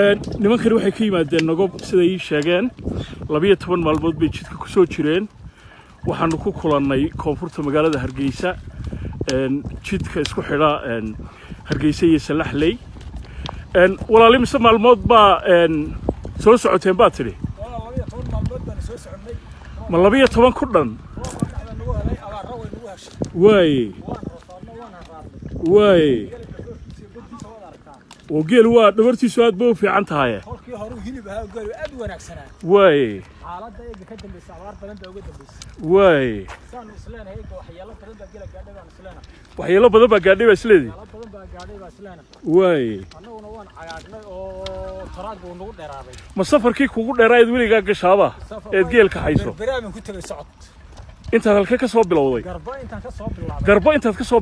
nimankani waxay ka yimaadeen nagob sida ay sheegeen 12 maalmood bay jidka ku soo jireen waxaanu ku kulannay koonfurta magaalada Hargeysa jidka isku xidha Hargeysa iyo Salaxley walaalihi mise maalmood baa soo socoteen baa tiri 12 maalmood baan soo soconay ma 12 ku dhan way وقيل waa dhabartiisu aad buu fiican tahay halkii hore hilib ahaa gaari aad wanaagsanaa way xaaladda ay ka dambeysay abaar badan baa uga dambeysay way saan isleenahay waxyaalo badan baa gala gaadhay baan isleenahay waxyaalo badan baa gaadhay baa isleedii badan baa gaadhay baa isleenahay way annaguna waan cagaagnay oo taraag uu nagu dheeraaday ma safarkii kugu dheerayd weligaa gashaaba ee geelka hayso barnaamij ku tagay socod inta halka ka soo bilowday garba intaan ka soo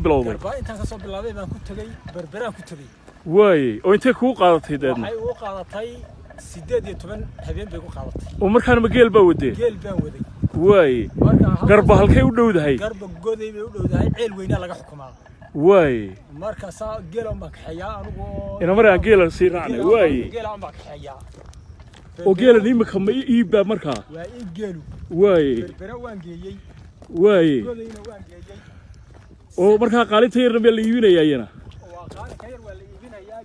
bilaabay garba intaad ka soo bilowday baan ku tagay barbaraan ku tagay way oo intee kugu qaadatay deedna waxay u qaadatay 18 habeen bay ku qaadatay oo markaan ma geel baa waday geel baan waday way garba halkay u dhowdahay garba goday bay u dhowdahay ceel weyna laga xukumaa way marka saa geel aan baxaya anigu ina maraan geel sii raacnay way geel aan baxaya oo geel nimka ma iibba markaa waa in geelu way barbara waan geeyay way godayna waan geeyay oo markaa qaalinta yarna meel la iibinayayna waa qaalin ka yar waa la iibinayaa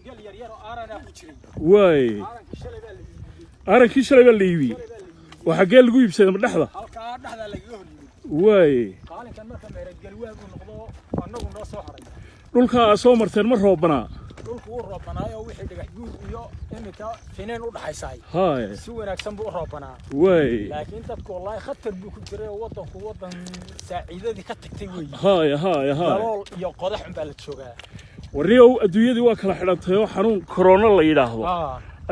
geel yar yar oo aarana ku jiray way arankii shalay baa la iibi waxa geel lagu iibsaday ma dhaxda halka dhaxda laga horiyay way qaalinkan marka meera galwaag uu noqdo annagu noo soo haray dhulka soo marteen ma roobana dhulku uu roobanaayo wixii dhagax guur iyo imika fineen u dhaxaysay haay si wanaagsan buu roobanaa way laakiin dadku wallahi khatar buu ku jiray wadanku wadan saaciidadii ka tagtay weey haay dalool iyo qodax baa la joogaa wariyow adduunyadii waa kala xidhantay oo xanuun corona la yiraahdo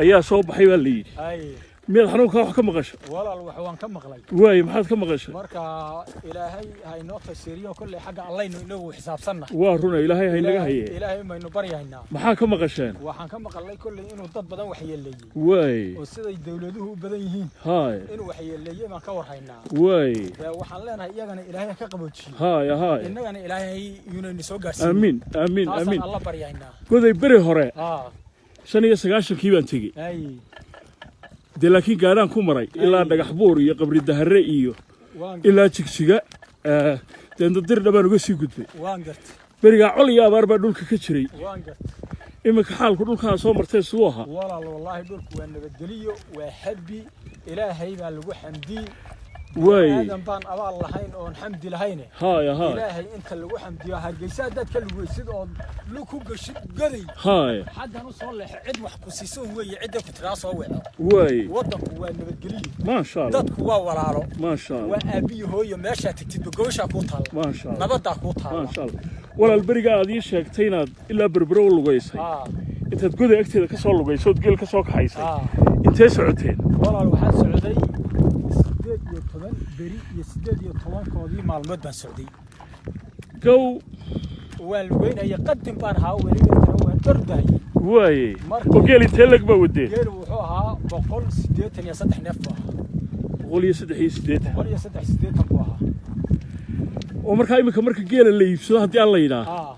ayaa soo baxay baa la yiri meel xanuunka wax ka maqasho walaal wax waan ka maqlay way maxaad ka maqashay marka ilaahay hay noo tashiriyo kulli xagga allaynu inagu xisaabsanna waa runa ilaahay hay naga haye ilaahay maynu baryaynaa maxaa ka maqasheen waxaan ka maqlay kulli inuu dad badan wax yeeleeyay way oo siday dawladuhu u badan yihiin haay inuu wax yeeleeyay ma ka warhaynaa way waxaan leenahay iyagana ilaahay ka qaboojiyo haay innagana ilaahay inuu soo gaarsiiyo amiin Allah baryaynaa goday bari hore 95 kii baan tagay de laakiin gaaraan ku maray ilaa dhagax buur iyo qabri dahare iyo ilaa jigjiga deenda dir dhabaan uga sii gudbay waan gartay bariga col iyo abaar baa dhulka ka jiray waan gartay imika xaalku dhulka soo martay sidoo ahaa walaal wallahi dhulku waa nabadgeliyo waa habbi ilaahay baa lagu xamdi way aadan baan abaal lahayn oo xamdi lahayn haay ilaahay inta lagu xamdiyo Hargeysa dad ka lagu sid oo luku gashid gaday haay xadan u soo leexay cid wax ku siiso weeye cid ku tiraa soo weeco way wadanku waa nabadgeliyo ma sha Allah dadku waa walaalo ma sha Allah waa aabiyo hooyo meesha tagtid goosha ku taal ma sha Allah nabada ku taal ma sha Allah walaal bariga aad ii sheegtay inaad ilaa berbero lugaysay intaad goday agteeda ka soo lugayso geel ka soo kaxaysay intee socoteen walaal waxa socday 18 beri iyo 18 koodii maalmood baan socday gow waan lugeynaya qadim baan haa weliba waan orday way oo geel intee lag ba wadeen geel wuxuu ahaa 183 neef baa 183 buu ahaa oo marka geela la iibsado hadii alla yiraahdo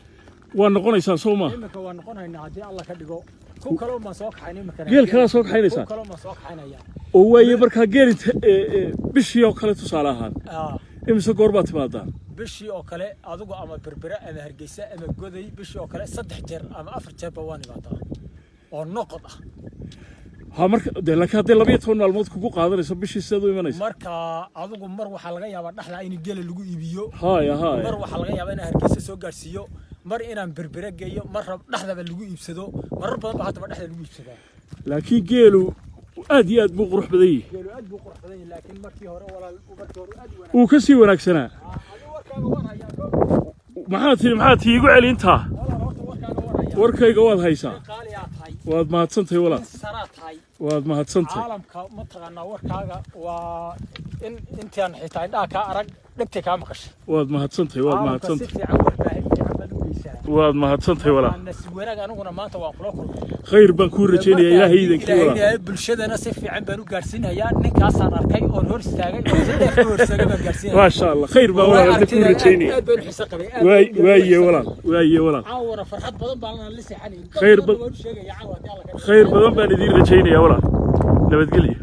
waa noqonaysaa Soomaa imika waa noqonaynaa hadii alla ka dhigo ku kale ma soo kaxaynay markaa geel kala soo kaxaynaysaa ku kale ma soo kaxaynaya oo way marka geel bishii oo kale tusaale ahaan imisa goor baad timaadaan bishii oo kale adigu ama berbera ama Hargeysa ama goday bishii oo kale 3 jeer ama 4 jeer baa waan imaadaa oo noqod ah marka laakiin hadii 12 maalmood kugu qaadanayso bishii sidoo imanayso marka adigu mar waxa laga yaabaa dhaxda in geel lagu iibiyo haay mar waxa laga yaabaa in Hargeysa soo gaarsiiyo mar inaan berbera geeyo mar dhaxdaba lagu iibsado marar badan baa hadaba dhaxda lagu iibsadaa laakiin geelu aad iyo aad buu qurux badan yahay geelu aad buu qurux badan yahay laakiin markii hore walaal aad uu ka sii wanaagsanaa maxaa tii igu celintaa warkayga waad haysaa waad mahadsantahay walaal waad mahadsantahay caalamka ma taqaanaa warkaaga waa intaan xitaa indhaha ka arag dhagtay ka maqashay waad mahadsantahay si fiican warbaahin fiican baa u geysaa waad mahadsantahay walaal nasiib wanaag aniguna maanta waan kula kulmay khayr baan kuu rajaynayaa ilaahay idinkii walaal bulshadana si fiican baan u gaarsiinayaa ninkaasaan arkay oo hor istaagay oo si dheef hor istaagay baan gaarsiinayaa ما شاء الله خير baan walaal kuu rajaynaya waaye walaal caawara farxad badan baan la seexanay khayr badan baan idin rajaynayaa walaal nabadgelyo